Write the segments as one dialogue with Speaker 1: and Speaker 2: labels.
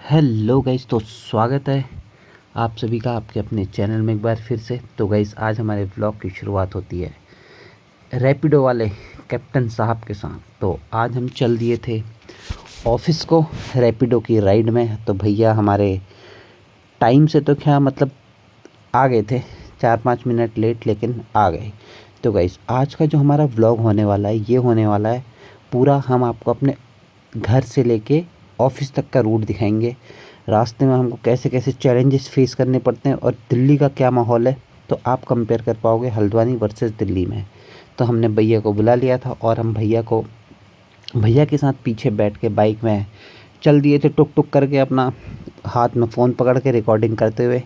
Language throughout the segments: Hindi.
Speaker 1: हेलो गाइस, तो स्वागत है आप सभी का आपके अपने चैनल में एक बार फिर से। तो गाइस, आज हमारे व्लॉग की शुरुआत होती है रैपिडो वाले कैप्टन साहब के साथ। तो आज हम चल दिए थे ऑफिस को रैपिडो की राइड में। तो भैया हमारे टाइम से तो क्या मतलब आ गए थे, 4-5 मिनट लेट, लेकिन आ गए। तो गाइस, आज का जो हमारा व्लॉग होने वाला है ये होने वाला है पूरा, हम आपको अपने घर से लेके ऑफिस तक का रूट दिखाएंगे। रास्ते में हमको कैसे कैसे चैलेंजेस फेस करने पड़ते हैं और दिल्ली का क्या माहौल है, तो आप कंपेयर कर पाओगे हल्द्वानी वर्सेस दिल्ली में। तो हमने भैया को बुला लिया था और हम भैया के साथ पीछे बैठ के बाइक में चल दिए थे, टुक टुक करके अपना हाथ में फ़ोन पकड़ के रिकॉर्डिंग करते हुए।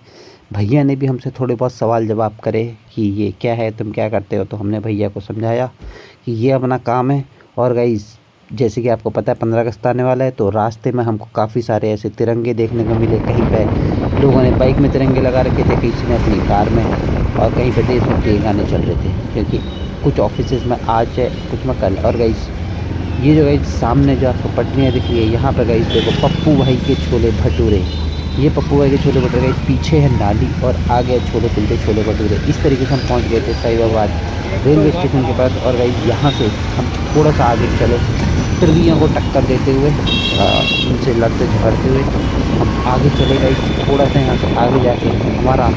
Speaker 1: भैया ने भी हमसे थोड़े बहुत सवाल जवाब करे कि ये क्या है, तुम क्या करते हो। तो हमने भैया को समझाया कि ये अपना काम है। और गाइस, जैसे कि आपको पता है 15 अगस्त आने वाला है, तो रास्ते में हमको काफ़ी सारे ऐसे तिरंगे देखने को मिले। कहीं पे लोगों ने बाइक में तिरंगे लगा रखे थे, किसी ने अपनी कार में, और कहीं पे देशभक्ति के गाने चल रहे थे, क्योंकि कुछ ऑफिसेज में आज है, कुछ में कल। और गाइस, ये जो गाइस सामने जो आपको पटरियाँ दिख रही है, यहाँ पे गाइस देखो पप्पू भाई के छोले भटूरे। ये पप्पू भाई के छोले भटूरे गाइस, पीछे है नाली और आगे छोले कुलचे छोले भटूरे। इस तरीके से हम पहुँच गए थे साहिबाबाद रेलवे स्टेशन के पास। और गाइस, यहाँ से हम थोड़ा सा आगे चले, ट्रेलियों को टक्कर देते हुए, उनसे लड़ते झगड़ते हुए हम आगे चले गए। थोड़ा सा यहाँ से आगे जाके हमारा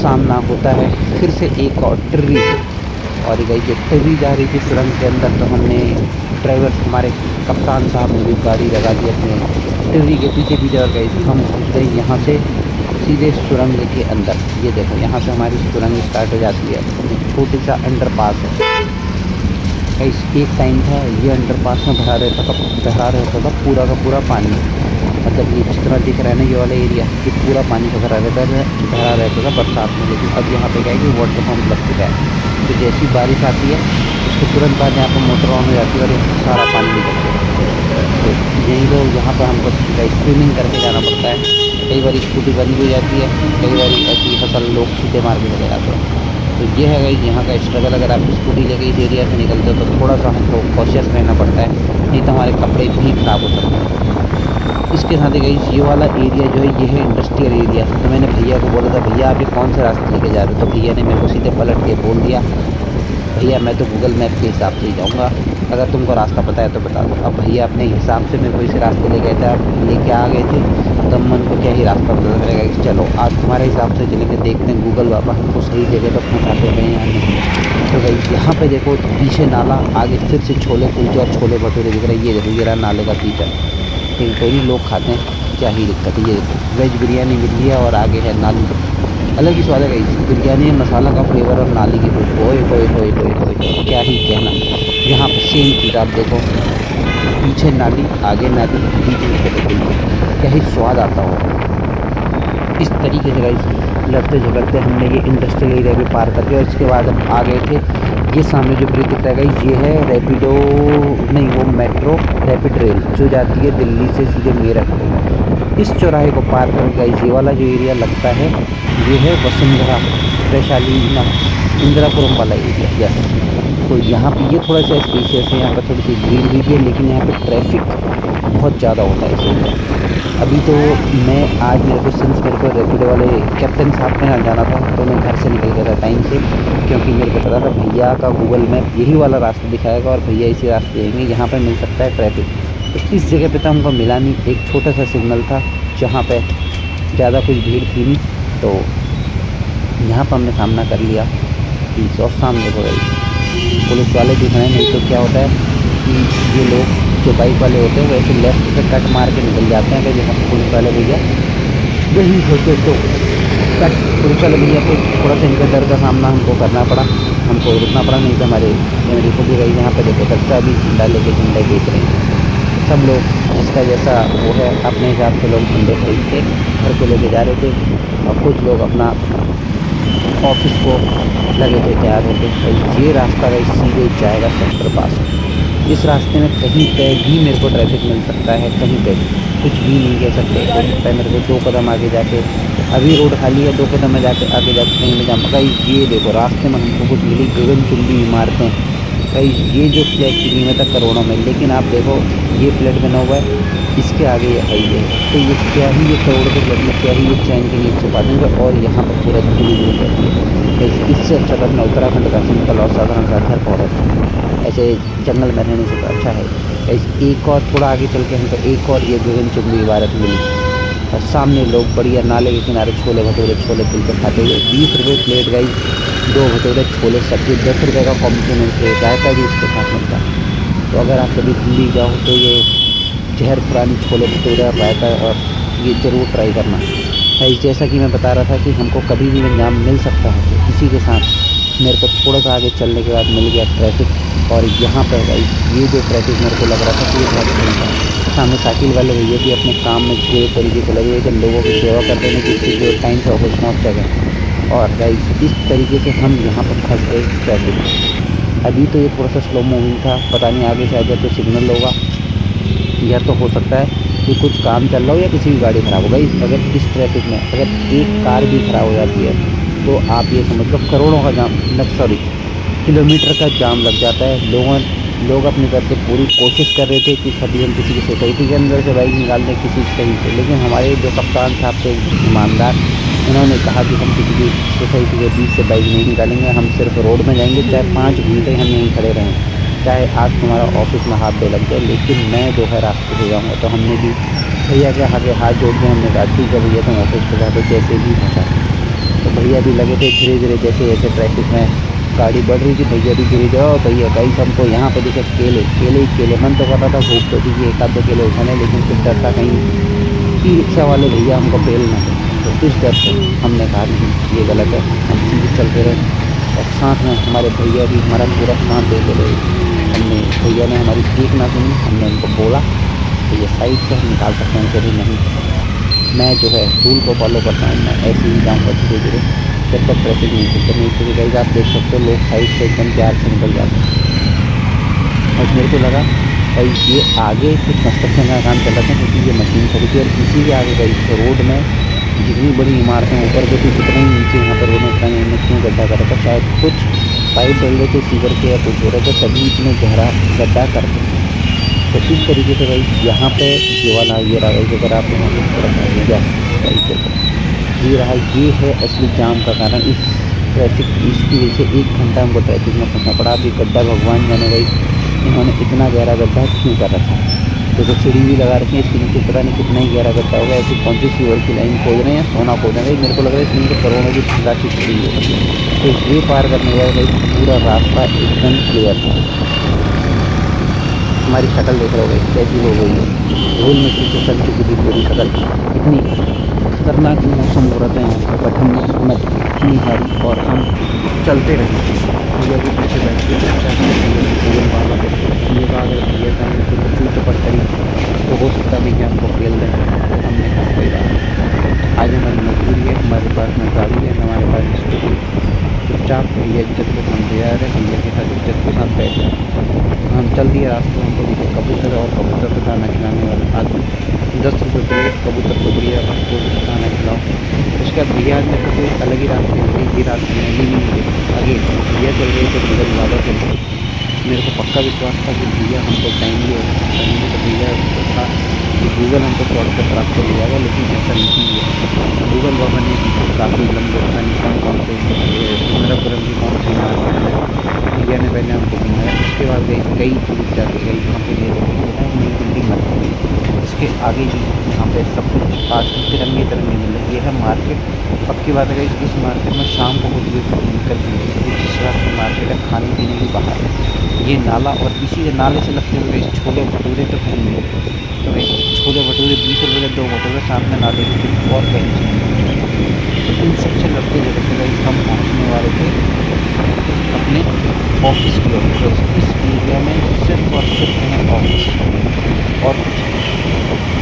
Speaker 1: सामना होता है फिर से एक और ट्रेली। और ये गई ट्रेली जा रही थी सुरंग के अंदर। तो हमने ड्राइवर, हमारे कप्तान साहब ने भी गाड़ी लगा दी अपने ट्रेली के पीछे पीछे, और गई हम घुस गए यहाँ से सीधे सुरंग के अंदर। ये देखो, यहाँ से हमारी सुरंग स्टार्ट हो जाती है। एक छोटी सा अंडरपास है। एक टाइम था ये अंडरपास में भरा रहता था पूरा का पूरा पानी। मतलब ये जिस तरह दिख रहा है ना, ये वाला एरिया, ये पूरा पानी का भरा रहता था बरसात में। लेकिन अब यहाँ पे क्या है कि वाटर पम्प लग चुका है। तो जैसी बारिश आती है उसके तुरंत बाद यहाँ पर मोटर ऑन हो जाती है और ये सारा पानी निकल जाता है। तो यही लोग यहाँ पर हमको स्विमिंग करके जाना पड़ता है। कई बार स्कूटी बंद हो जाती है, कई बार ऐसी फसल लोग सीधे मार के चले जाते हैं। तो ये है गाइस यहाँ का स्ट्रगल। अगर आप स्कूटी लेके इस एरिया से निकलते हो तो थोड़ा सा हमको कॉशियस रहना पड़ता है, नहीं तो हमारे कपड़े भी खराब हो सकते हैं। इसके साथ ही गाइस, ये वाला एरिया जो है ये है इंडस्ट्रियल एरिया। तो मैंने भैया को बोला था, भैया आप ये कौन से रास्ते लेके जा रहे हो। तो भैया ने मेरे को सीधे पलट के बोल दिया, भैया मैं तो गूगल मैप के हिसाब से ही जाऊँगा, अगर तुमको रास्ता पता है तो बता दो। अब भैया अपने हिसाब से मेरे को इसी रास्ते ले गए थे, आप लेके आ गए थे। तब मैं उनको क्या ही रास्ता पता चलेगा कि चलो आज तुम्हारे हिसाब से चलेंगे, देखते हैं गूगल बाबा हमको सही जगह पर पहुँचाते हैं या नहीं। तो भाई यहाँ पे देखो पीछे नाला, आगे फिर से छोले कुलचे और छोले भटूरे दिख रहे हैं। ये देखो, ये रहा नाले का कीचड़। लेकिन कोई नहीं, लोग खाते हैं, क्या ही दिक्कत है। ये देखो वेज बिरयानी मिल रही है और आगे है नाली। अलग ही स्वाद है गाइस, बिरयानी में मसाला का फ्लेवर और नाली की खुशबू, ओए होए होए होए होए, क्या ही कहना। यहाँ पर सेम चीज़ आप देखो, पीछे नाली, आगे नाली, बीच में छोटे कुलचे, क्या ही स्वाद आता हो। इस तरीके से गाइस लड़ते झगड़ते हमने ये इंडस्ट्रियल एरिया भी पार करके, और इसके बाद हम आ गए थे। ये सामने जो ब्रिज दिख रहा है गाइस, ये है रैपिडो, नहीं वो मेट्रो रैपिड रेल जो जाती है दिल्ली से सीधे मेरठ। इस चौराहे को पार करके गाइस ये वाला जो एरिया लगता है ये है वसुंधरा, वैशाली ना, इंदिरापुरम वाला एरिया। यस, तो यहाँ पे ये थोड़ा सा स्पेशियस है, यहाँ पर थोड़ी सी ग्रीनरी भी है, लेकिन यहाँ पे ट्रैफिक बहुत ज़्यादा होता है इस एरिया। अभी तो मैं आज मेरे को रैपिडो वाले कैप्टन साहब के यहाँ जाना था, तो मैं घर से निकल गया था टाइम से, क्योंकि मेरे को पता था भैया का गूगल मैप यही वाला रास्ता दिखाएगा और भैया इसी रास्ते जाएंगे, यहाँ पर मिल सकता है ट्रैफिक। तो इस जगह पे तो हमको मिला नहीं, एक छोटा सा सिग्नल था जहाँ पे ज़्यादा कुछ भीड़ थी नहीं, तो यहाँ पर हमने सामना कर लिया। और सामने हो गई पुलिस वाले दिख रहे हैं, नहीं तो क्या होता है कि ये लोग जो बाइक वाले होते हैं वैसे लेफ्ट से कट मार के निकल जाते हैं, कि जहाँ पुलिस वाले भैया वही होते, तो कट पुलिस वाले भैया को थोड़ा सा इनका डर का सामना हमको करना पड़ा, हमको रुकना पड़ा, नहीं तो हमारे मेमोरी को भी गई। यहाँ पे देखो बच्चा भी झंडा लेके झंडा देख रहे हैं। सब लोग जिसका जैसा वो है अपने हिसाब से लोग झंडे खरीद के घर को लेके जा रहे थे, और कुछ लोग अपना ऑफिस को लगे थे तैयार होकर। ये रास्ता है सीधे जाएगा सेक्टर पास। इस रास्ते में कहीं पे भी मेरे को ट्रैफिक मिल सकता है, कहीं पे भी कुछ भी नहीं कह सकते। हो सकता है मेरे को 2 कदम आगे जाके, अभी रोड खाली है, 2 कदम में जाके आगे जाके कहीं में जाऊँ। कहीं ये देखो रास्ते में हमको कुछ मिली गगनचुंबी इमारतें। कहीं ये जो फ्लैट की कीमत है करोड़ों में, लेकिन आप देखो ये फ्लैट बना हुआ है इसके आगे ये हाईवे है। तो ये क्या ही ये करोड़ के बदले क्या ही ये चैन के नीचे छुपा देंगे और यहाँ पर पूरा धूल धूल रहती है। तो इससे अच्छा तो अपना उत्तराखंड का सिंपल और साधारण सा घर और ऐसे जंगल में रहने से तो अच्छा है। एक और थोड़ा आगे चल के हमको एक और ये गगनचुंबी इमारत मिली और सामने लोग बढ़िया नाले के किनारे छोले भटूरे छोले मिलकर खाते हुए 20 रुपये प्लेट गई, 2 भटूरे छोले सब्जी 10 रुपये का कॉम्प्लीमेंट है, रायता भी इसके साथ मिलता है। तो अगर आप कभी दिल्ली जाओ तो ये जहर पुरानी छोले भटूरे रायता और ये ज़रूर ट्राई करना है। जैसा कि मैं बता रहा था कि हमको कभी भी इंजाम मिल सकता है, तो इसी के साथ मेरे को थोड़ा सा आगे चलने के बाद मिल गया ट्रैफिक। और यहाँ पर गाइस ये जो ट्रैफिक मेरे को लग रहा था कि ये बहुत बड़ा था। सामने साइकिल वाले भैया भी अपने काम में पूरे तरीके से लगे हुए थे, लोगों की सेवा करते हैं जिससे जो टाइम से ऑफिस पहुँच सकें। और गाइस इस तरीके से हम यहाँ पर फंस गए ट्रैफिक। अभी तो ये थोड़ा सा स्लो मूविंग था, पता नहीं आगे से आ जाए तो सिग्नल होगा या तो हो सकता है कि कुछ काम चल रहा हो या किसी की गाड़ी ख़राब हो गई। अगर इस ट्रैफिक में अगर एक कार भी ख़राब हो जाती है तो आप ये समझ लो करोड़ों का जाम किलोमीटर का जाम लग जाता है। लोग अपनी तरफ से पूरी कोशिश कर रहे थे कि कभी हम किसी की सोसाइटी के अंदर से बाइक निकाल दें किसी कहीं से, लेकिन हमारे जो कप्तान साहब थे ईमानदार, उन्होंने कहा कि हम किसी की सोसाइटी के बीच से बाइक नहीं निकालेंगे, हम सिर्फ रोड में जाएंगे, चाहे 5 घंटे हम यहीं खड़े रहें, चाहे आज तुम्हारा ऑफिस में हाथ दे लग जाए, लेकिन मैं जो है रास्ते से जाऊँगा। तो हमने भी भैया के आगे हाथ जोड़ के हमने कहा ठीक है भैया तुम ऑफिस पे जाते जैसे भी पहुँचा। तो भैया भी लगे थे धीरे धीरे जैसे जैसे ट्रैफिक में गाड़ी बढ़ रही थी, भैया भी धीरे जाओ भैया गाइस हमको यहाँ पे देखे केले मन तो करता था भूख तो थी कि 1 आध 2 केले उठाने, लेकिन फिर डर था कहीं ई रिक्शा वाले भैया हमको पेल ना दें। तो इस डर से हमने कहा कि ये गलत है, हम सीधे चलते रहे और साथ में हमारे भैया भी हमारा पूरा साथ देते रहे। हमने भैया ने हमारी एक ना सुनी, हमने उनको बोला तो ये साइड से हम निकाल सकते हैं कभी नहीं, मैं जो है रूल को फॉलो करता हूँ, मैं ऐसे ही जाऊँगा धीरे धीरे जब तक ट्रैफिक नहीं चलता। नहीं तो गाइस आप देख सकते हो लोग साइड से एकदम प्यार से निकल जाते हैं। और मेरे को लगा भाई ये आगे कुछ कंस्ट्रक्शन का काम चल रहा था क्योंकि ये मशीन खड़ी थी और इसी के आगे गई तो रोड में जितनी बड़ी इमारतें ऊपर जो थी उतना ही नीचे यहाँ पर रोड में क्यों गड्ढा कर रहा था, शायद कुछ पाइप डल रहे थे सीवर के या कुछ हो रहे थे तभी इतने गहरा गड्ढा करते थे। तो इस तरीके से भाई यहाँ पे ये वाला ये रहा भाई अगर आप यहाँ पर थोड़ा ये रहा ये है असली जाम का कारण। इस ट्रैफिक इसकी वजह से 1 घंटा हमको ट्रैफिक में फंसना पड़ा। अभी गड्ढा भगवान जाने भाई इन्होंने इतना गहरा गड्ढा क्यों कर रखा है। तो सीढ़ी भी लगा रखी है इसके नीचे, पता नहीं कितना ही गहरा गड्ढा होगा। ऐसी कौन सी सीवर की लाइन खोद रहे हैं सोना खोद रहे हैं, मेरे को लग रहा है इसमें करोड़ों की राशि खड़ी है। तो ये पार करने का भाई पूरा रास्ता एकदम क्लियर था। हमारी शक्ल देख रहे हो गई कैसी हो गई है, धूल मिट्टी से चल चुकी थी पूरी शक्ल। इतनी खतरनाक मौसम हो रहा था यहाँ पर, बट हमने हिम्मत इतनी हारी और हम चलते रहे। भैया के पीछे बैठ के भूगोल वाला ये का अगर भैया का तो चू चपट करी तो हो सकता है कि हमको खेल दें। तो हमने कहा कोई बात आज हमारी मजबूरी है, हमारे पास न गाड़ी है हमारे पास स्कूटी, चुपचाप भैया इज्जत के साथ भैया रहे भैया के साथ इज्जत के साथ बैठ जाए। हम चल दिए रास्ते में, हमको दिखे कबूतर और कबूतर को दाना खिलाने वाला आदमी 10 रुपये प्लेट कबूतर को बढ़िया उसको दाना खिलाओ। उसके बाद भैया ने तो कोई अलग ही रास्ते में ये रास्ते में नहीं आगे भैया चल रहे थे गूगल ज़्यादा चल रहे। मेरे को पक्का विश्वास था कि भैया हमको टाइम भी होगा तो भैया था कि गूगल हमको शॉर्टकट रास्ते ले जाएगा, लेकिन ऐसा नहीं है। गूगल बाबा ने काफ़ी लंबे पता नहीं कौन से इंद्रापुरम की कौन सी इमारत है भैया ने पहले हमको घुमाया। उसके बाद कई दूर जाके गई वहाँ पे ये नई बिल्डिंग बनी हुई, इसके आगे भी यहाँ पे सब कुछ आज तिरंगे तिरंगे मिल रहे। ये है मार्केट। अब की बात है इस मार्केट में शाम को होती है निकल जिस रात की मार्केट है खाने पीने की बाहर है ये नाला, और इसी नाले से लगते हुए छोले भटूरे तो कहीं नहीं। तो भाई छोले भटूरे 20 रुपये के 2 भटूरे सामने नाले के फिर और कहीं से। तो इन सबसे लगते जगह से हम पहुँचने वाले थे अपने ऑफिस की ओर। तो इस एरिया में सिर्फ और सिर्फ है ऑफिस और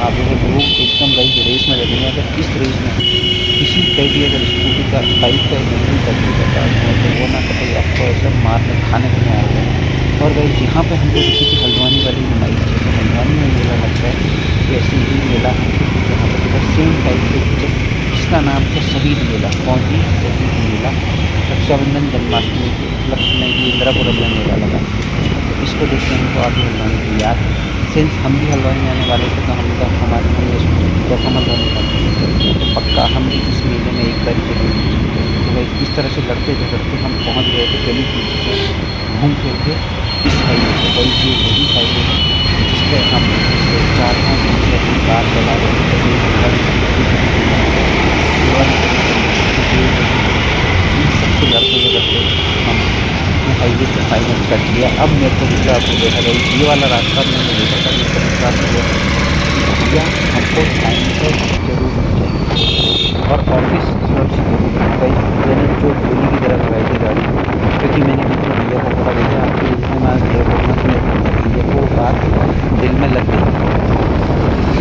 Speaker 1: आप लोग एकदम भाई रेस में लगेंगे। अगर इस रेस में किसी पे भी अगर स्कूटी का बाइक का इंजन गलती करता है तो वो ना कभी आपको ऐसा मारने खाने के लिए आएगा। और भाई यहाँ पे हमको किसी की हल्द्वानी वाली नुमाइश जैसे हल्द्वानी में मेला लगता है ऐसे ही मेला यहाँ पर सेम टाइप से जिसका नाम है शहीद मेला। कौन सी शहीद मेला रक्षाबंधन जन्माष्टमी के लक्ष्मी की इंदिरापुरम में मेला लगा। तो इसको देखते हैं तो आगे हल्द्वानी की याद सिंस हम भी हल्द्वानी जाने वाले थे तो हम हमारे लिए जब हम हल्द्वानी जाते तो पक्का हम भी इस मेले में एक बार जरूर जाएंगे। तो भाई इस तरह से लड़ते झगड़ते हम पहुंच गए थे गली पीछे से घूम फिर के इस हाईवे पे। भाई ये वही हाईवे है जिस पर हम 4-5 दिन से अपनी कार चला रहे थे। सबसे लड़ते झगड़ते हम हाईवे से फाइनल कट लिया। अब मेरे को दूसरा आपको देखा गया ये वाला रास्ता मैंने देखा था जिसका रास्ता हुआ भैया हमको टाइम से जरूर चाहिए और ऑफिस सुरक्षित जरूर गई। मैंने जो गोली की तरह लगाई थी गाड़ी, क्योंकि मैंने बीच में भैया को बोला भैया आपके जितना भैया को भैया को बात दिल में लग गई।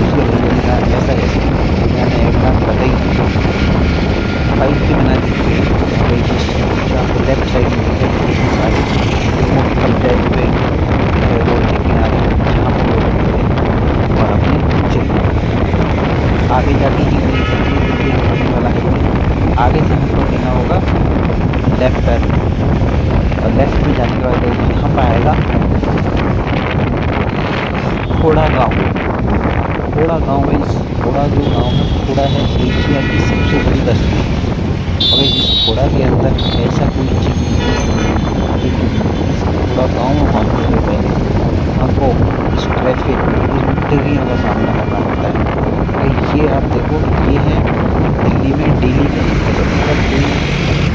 Speaker 1: इसलिए भैया ने कहा ऐसा कैसे, भैया ने एक बात बताई बाइक के बिना देखिए आपको लेफ्ट साइड में मोटरसाइकिल ड्राइव पे रोड के किनारे जहाँ पर लोग हैं और अपने चलिए आगे जाके ही नहीं सकते वाला है। आगे से हमको लेना होगा लेफ्ट पैर और लेफ्ट में जाने के बाद यहाँ पर आएगा खोड़ा गाँव। खोड़ा गाँव में खोड़ा जो गाँव है, खोड़ा है एशिया की सबसे बड़ी बस्ती। अगर इस खोड़ा के अंदर ऐसा कोई चीज़ नहीं है, लेकिन इस खोड़ा गाँव में पहुँचने से पहले हमको इस ट्रैफिक इस ट्रेन का सामना करना पड़ता है। भाई ये आप देखो ये है दिल्ली में डेली का अगर कोई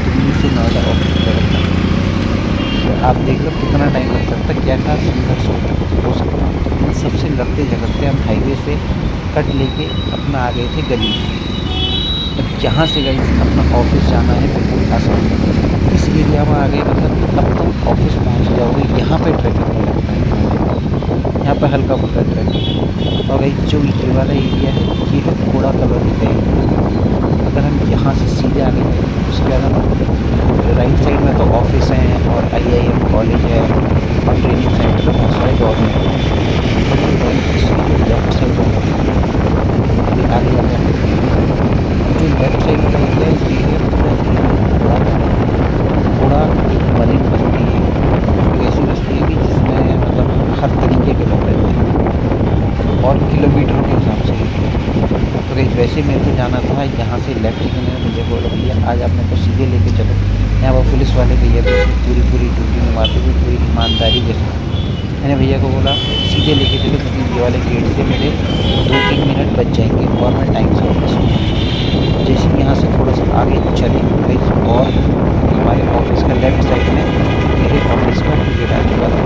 Speaker 1: दिल्ली से नोएडा ऑफिस करता है तो आप देख लो कितना टाइम लग सकता है, क्या क्या संघर्ष हो सकता है। इन सबसे लड़ते झगड़ते हम हाईवे से कट लेके अपना आ गए थे गली। अब यहाँ से गई अपना ऑफिस जाना है बिल्कुल आसान। इस एरिया में आ गए मतलब अब तुम ऑफिस पहुँच जाओगे। यहाँ पे ट्रैफिक नहीं लगता है, यहाँ पे हल्का फुल्का ट्रैफिक है। और भाई जो ये वाला एरिया है ये है खोड़ा कॉलोनी का एरिया। अगर हम यहाँ से सीधे आगे जाएंगे उसके अलावा राइट साइड में तो ऑफिस हैं और IIM कॉलेज है और ट्रेनिंग सेंटर बहुत सारे गवर्नमेंट है। लेफ्ट साइड आगे जाते जो लेफ्ट साइड का एरिया ये है थोड़ा एक मलिन बस्ती है। एक ऐसी बस्ती है कि जिसमें मतलब हर तरीके के लोग रहते हैं और किलोमीटरों के हिसाब से। तो वैसे मेरे को जाना था यहाँ से लेफ्ट से। मैंने भैया बोला भैया आज आप मेरे को सीधे लेके चलो। यहाँ पर पुलिस वाले भैया तो पूरी ड्यूटी में मारते थे पूरी ईमानदारी के साथ। मैंने भैया को बोला सीधे लेके चलो क्योंकि ये वाले गेट से मेरे 2-3 मिनट बच जाएंगे और मैं टाइम से ऑफिस में। जैसे यहाँ से थोड़ा सा आगे चले गई और हमारे ऑफिस का लेफ्ट साइड में मेरे ऑफिस का गेट आ चुका था।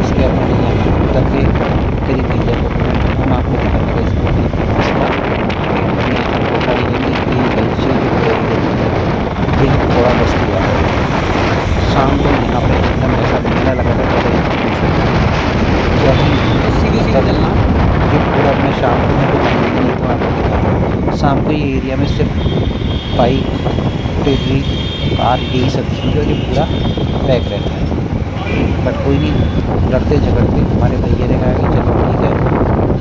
Speaker 1: इसके बाद मैंने यहाँ उतर के करीब भैया को हम आपको दिखाने का इसका धोखा देंगे कि ये थोड़ा बस्ती हुआ है। शाम को यहाँ पर एकदम ऐसा मेला लगा था चलना ये पूरा मैं शाम को मैं नहीं तो आपको दिखाऊँ। शाम को ये एरिया में सिर्फ बाइक टेडरी कार यही सब चीज़ें जो पूरा पैक रहता है। बट कोई नहीं लड़ते झगड़ते हमारे भैया ने कहा कि चलो ठीक है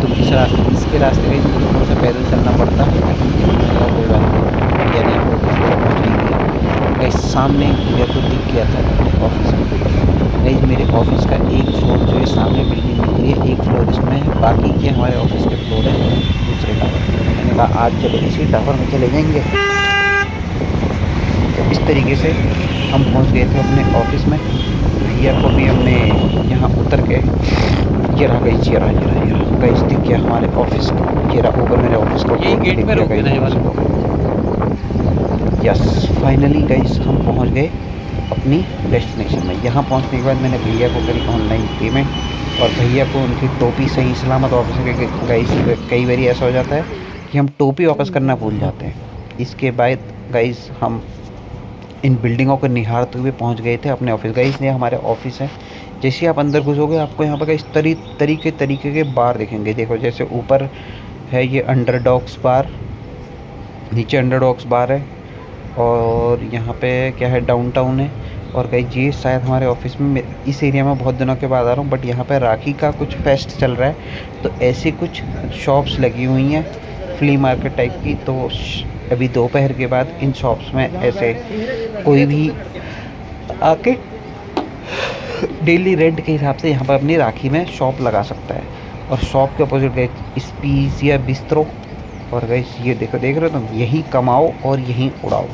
Speaker 1: तुम इस रास्ते इसके रास्ते में थोड़ा सा पैदल चलना पड़ता है कोई बात नहीं भैया ने हमको पहुँचाएंगे। सामने मेरे को दिख गया था अपने ऑफिस में बिल्डिंग। मेरे ऑफिस का एक फ्लोर जो है सामने बिल्डिंग दिख रही है, एक फ्लोर इसमें है, बाकी के हमारे ऑफिस के फ्लोर है दूसरे टावर। मैंने कहा आज चलो इसी टावर में चले जाएंगे। तो इस तरीके से हम पहुंच गए थे अपने ऑफिस में। भैया को भी हमने यहाँ उतर के ये रहा गई चेरा गई दिख गया हमारे ऑफिस का। ये रहा ऊपर मेरे ऑफिस का गेट पर गई। यस फाइनली गाइस हम पहुंच गए अपनी डेस्टिनेशन में। यहाँ पहुंचने के बाद मैंने भैया को करी ऑनलाइन पेमेंट और भैया को उनकी टोपी सही सलामत वापस करके। गाइस कई बार ऐसा हो जाता है कि हम टोपी वापस करना भूल जाते हैं। इसके बाद गाइस हम इन बिल्डिंगों को निहारते हुए पहुँच गए थे अपने ऑफिस। गाइस ये हमारे ऑफिस है। जैसे ही आप अंदर घुसोगे आपको यहाँ पर इस तरीके के बार दिखेंगे। देखो जैसे ऊपर है ये अंडरडॉग्स बार, नीचे अंडरडॉग्स बार है और यहाँ पे क्या है डाउनटाउन है। और गाइस ये शायद हमारे ऑफिस में इस एरिया में बहुत दिनों के बाद आ रहा हूँ बट यहाँ पे राखी का कुछ फेस्ट चल रहा है तो ऐसे कुछ शॉप्स लगी हुई हैं फ्ली मार्केट टाइप की। तो अभी दोपहर के बाद इन शॉप्स में ऐसे कोई भी आके डेली रेंट के हिसाब से यहाँ पर अपनी राखी में शॉप लगा सकता है। और शॉप के अपोजिट गए स्पीसिया बिस्ट्रो। और गए ये देखो, देख रहे हो तुम, यहीं कमाओ और यहीं उड़ाओ।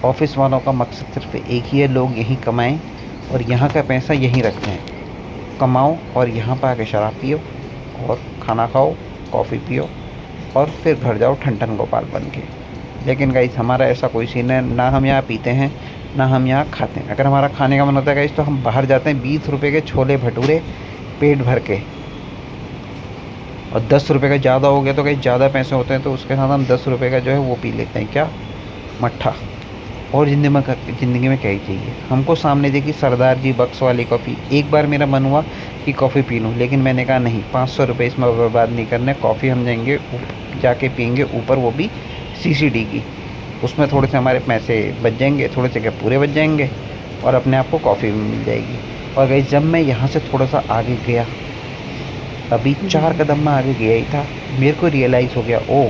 Speaker 1: ऑफिस वालों का मकसद सिर्फ एक ही है, लोग यहीं कमाएं और यहाँ का पैसा यहीं रखें। कमाओ और यहाँ पर आके शराब पियो और खाना खाओ, कॉफ़ी पियो और फिर घर जाओ ठन ठन गोपाल बन के। लेकिन गाइस हमारा ऐसा कोई सीन है, ना हम यहाँ पीते हैं ना हम यहाँ खाते हैं। अगर हमारा खाने का मन होता है गाइस तो हम बाहर जाते हैं 20 रुपये के छोले भटूरे पेट भर के, और 10 रुपये का ज़्यादा हो गया तो गाइस ज़्यादा पैसे होते हैं तो उसके साथ हम 10 रुपये का जो है वो पी लेते हैं, क्या, मट्ठा। और ज़िंदगी में क्या ही चाहिए हमको। सामने देखी सरदार जी बक्स वाली कॉफ़ी, एक बार मेरा मन हुआ कि कॉफ़ी पी लूँ, लेकिन मैंने कहा नहीं, 500 रुपये इसमें बर्बाद नहीं करने। कॉफ़ी हम जाएंगे जाके पियेंगे ऊपर, वो भी CCD की, उसमें थोड़े से हमारे पैसे बच जाएंगे, थोड़े से क्या पूरे बच जाएंगे और अपने आप को कॉफ़ी भी मिल जाएगी। और गाइस जब मैं यहाँ से थोड़ा सा आगे गया, अभी 4 कदम में आगे गया ही था, मेरे को रियलाइज़ हो गया, ओ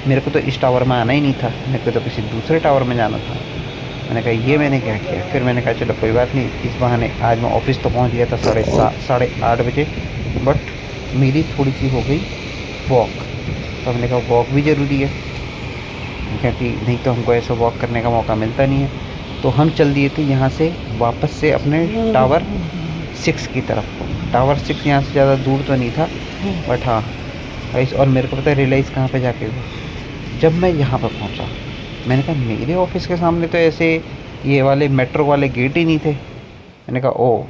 Speaker 1: मेरे को तो इस टावर में आना ही नहीं था, मेरे को तो किसी दूसरे टावर में जाना था। मैंने कहा ये मैंने क्या किया। फिर मैंने कहा चलो कोई बात नहीं, इस बहाने आज मैं ऑफिस तो पहुंच गया था 8:30 बजे, बट मेरी थोड़ी सी हो गई वॉक। तो हमने कहा वॉक भी ज़रूरी है, क्योंकि नहीं तो हमको ऐसा वॉक करने का मौका मिलता नहीं है। तो हम चल दिए थे यहाँ से वापस से अपने टावर 6 की तरफ। टावर 6 यहाँ से ज़्यादा दूर तो नहीं था, बट हाँ। और मेरे को पता है रियलाइज़ कहाँ पे जाके हुआ, जब मैं यहाँ पर पहुँचा, मैंने कहा मेरे ऑफिस के सामने तो ऐसे ये वाले मेट्रो वाले गेट ही नहीं थे। मैंने कहा ओ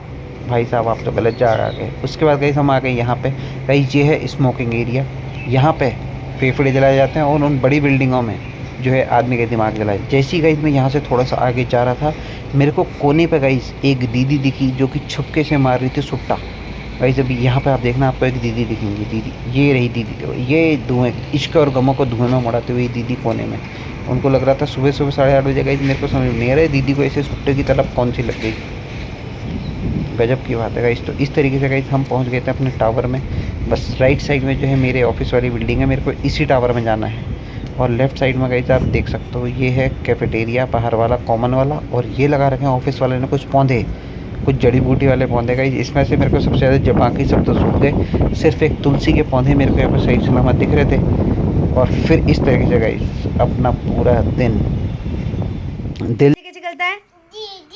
Speaker 1: भाई साहब आप तो गलत जगह आ गए। उसके बाद गई हम आ गए यहाँ पे, कहीं ये है स्मोकिंग एरिया, यहाँ पे फेफड़े जलाए जाते हैं और उन बड़ी बिल्डिंगों में जो है आदमी का दिमाग जलाए। जैसी गई मैं यहाँ से थोड़ा सा आगे जा रहा था, मेरे को कोने पे गई एक दीदी दिखी जो कि छुपके से मार रही थी सुट्टा। गाइस अभी यहाँ पे आप देखना, आपको एक दीदी दिखेंगी, दीदी ये रही दीदी, ये धुएँ इश्क और गमों को धुएँ में मुड़ाते हुए दीदी कोने में। उनको लग रहा था सुबह 8:30 बजे। गाइस मेरे को समझ नहीं आ रहा है दीदी को ऐसे सुट्टे की तलब कौन सी लग गई, गजब की बात है गाइस। तो इस तरीके से गाइस हम पहुँच गए थे अपने टावर में। बस राइट साइड में जो है मेरे ऑफिस वाली बिल्डिंग है, मेरे को इसी टावर में जाना है। और लेफ़्ट साइड में गाइस आप देख सकते हो ये है कैफेटेरिया बाहर वाला, कॉमन वाला। और ये लगा रखे हैं ऑफिस वाले ने कुछ पौधे, कुछ जड़ी बूटी वाले पौधे। गाइस इसमें से मेरे को सबसे ज़्यादा, जब बाकी सब तो सूख गए, सिर्फ एक तुलसी के पौधे मेरे को यहाँ पर सही सलामत दिख रहे थे। और फिर इस तरीके से गाइस अपना पूरा दिन दिल
Speaker 2: कैसे चलता है,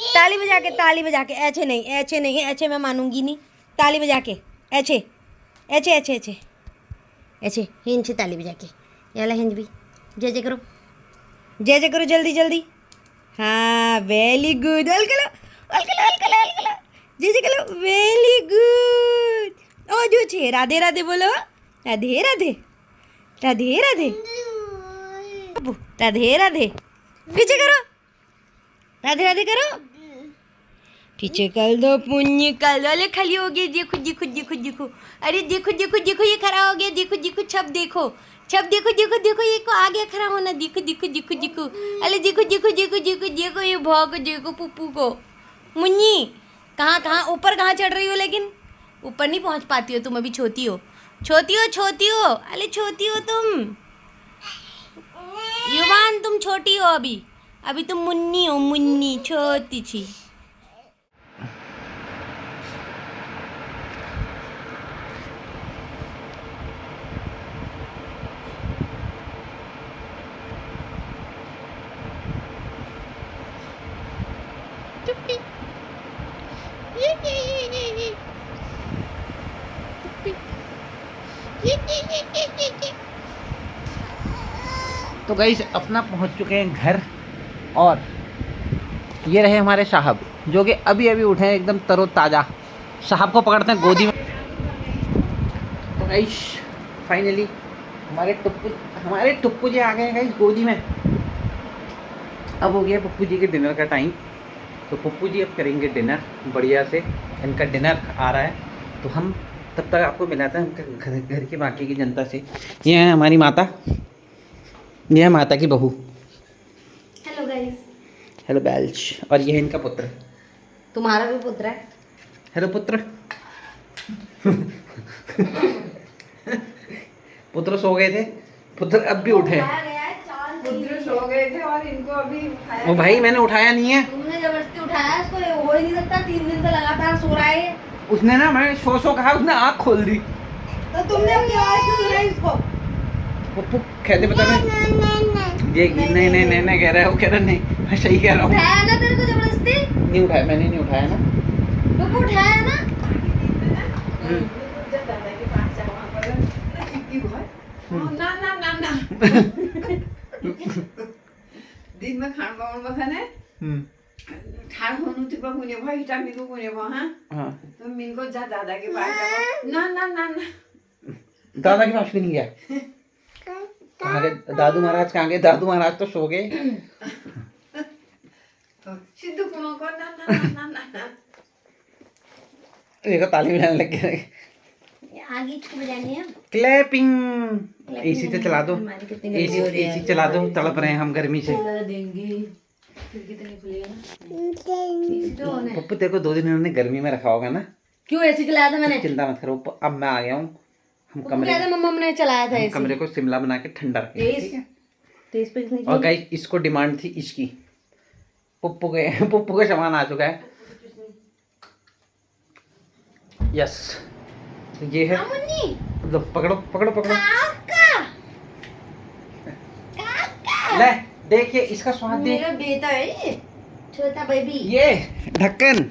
Speaker 2: ताली बजा के, ताली बजा के, ऐसे नहीं, ऐसे नहीं, ऐसे मैं मानूंगी नहीं, ताली बजा के, ऐसे ऐसे ऐसे ऐसे ऐसे हिंज से ताली बजा के, याला हिंज भी, जय जय करो, जय जय करो जल्दी जल्दी। हाँ वेरी गुड, अलकलो अलकलो अलकलो अलकलो, जय जय करो, वेरी गुड। ओ जो छे राधे राधे बोलो, राधे राधे, राधे राधे, राधे राधे, पीछे करो, राधे राधे करो, पीछे कर दो, पुण्य कर दो। अरे खाली हो गया, देखो देखो देखो देखो, अरे देखो देखो देखो ये खड़ा हो गया, देखो देखो छप देखो, छप देखो देखो देखो, ये को आ गया खड़ा होना, देखो देखो देखो देखो, अरे देखो देखो देखो देखो देखो, ये भौंक देखो पुप्पू को। मुन्नी कहाँ कहाँ ऊपर कहाँ चढ़ रही हो, लेकिन ऊपर नहीं पहुँच पाती हो तुम, अभी छोटी हो, छोटी हो, छोटी हो, अरे छोटी हो तुम, युवान तुम छोटी हो अभी, अभी तुम मुन्नी हो, मुन्नी छोटी सी।
Speaker 1: तो गाइस अपना पहुंच चुके हैं घर। और ये रहे हमारे साहब जो कि अभी अभी उठे हैं एकदम तरोताज़ा। साहब को पकड़ते हैं गोदी में। तो गाइस फाइनली हमारे टुप्पू जी आ गए हैं गाइस गोदी में। अब हो गया पप्पू जी के डिनर का टाइम। तो पप्पू जी अब करेंगे डिनर बढ़िया से, इनका डिनर आ रहा है। तो हम तब तक आपको मिलाते हैं घर के बाकी की जनता से। ये है हमारी माता, ये है माता की बहू।
Speaker 2: Hello guys.
Speaker 1: हेलो बैल्च। और ये है इनका पुत्र।
Speaker 2: तुम्हारा भी पुत्र है।
Speaker 1: हेलो पुत्र। पुत्र सो गए थे, पुत्र अब भी उठे।
Speaker 2: पुत्र सो गए थे और इनको अभी उठाया।
Speaker 1: वो भाई मैंने उठाया नहीं है।
Speaker 2: तुमने जबरदस्ती उठाया इसको, हो ही नहीं सकता, 3 दिन से लगातार सो रहा है।
Speaker 1: उसने ना, मैं सो कहा, उसने आँख खोल दी।
Speaker 2: तो तुमने अपनी आवाज क्यों सुनाई उसको?
Speaker 1: पप्पू कहते पता मैं ये नहीं नहीं नहीं नहीं कह रहा है, वो कह रहा नहीं, मैं सही कह रहा हूँ।
Speaker 2: उठाया ना तेरे को जबरदस्ती?
Speaker 1: नहीं उठाया, मैंने नहीं उठाया ना।
Speaker 2: पप्पू उठाया ना?
Speaker 3: ना ना ना ना दिन में खान पाऊन बखाने ठाड़ होनु ती बकुने भयो हिटा मिको कुने भयो हाँ
Speaker 1: हाँ
Speaker 3: तो मिनको जा दादा के पास जाओ ना ना ना ना
Speaker 1: दादा के पास भी नहीं गया। कहाँ गए दादू महाराज? कहाँ गए दादू महाराज? तो सो गए।
Speaker 3: सिद्धू कुनो को ना ना ना ना ना
Speaker 1: देखो ताली बजाने लग गए।
Speaker 2: आगे इसको बजानी है।
Speaker 1: क्लैपिंग। एसी से चला दो,
Speaker 2: हमारी कितनी गर्मी हो रही है।
Speaker 1: एसी चला दो, तड़प रहे हैं हम गर्मी से।
Speaker 2: देंगे खिड़की तो नहीं खुलेगा ना। एसी तो ऑन है।
Speaker 1: पप्पू तेरे को 2 दिन इन्होंने गर्मी में रखा होगा ना?
Speaker 2: क्यों एसी चलाया था मैंने?
Speaker 1: चिंता मत करो, अब मैं आ गया हूँ। हम
Speaker 2: पप्पू
Speaker 1: कमरे
Speaker 2: कहते मम्मा ने चलाया था
Speaker 1: हम
Speaker 2: एसी।
Speaker 1: कमरे को शिमला बना के ठंडा रखेंगे, ठीक है?
Speaker 2: तेज पे किसने
Speaker 1: और
Speaker 2: किया?
Speaker 1: गाइस इसको डिमांड थी इसकी। पप्पू का सामान आ चुका है। यस ये है।
Speaker 2: मुन्नी
Speaker 1: लो पकड़ो पकड़ो पकड़ो।
Speaker 2: काका
Speaker 1: ले देखिए इसका स्वाद देख।
Speaker 2: मेरा बेटा है ये, छोटा बेबी।
Speaker 1: ये ढक्कन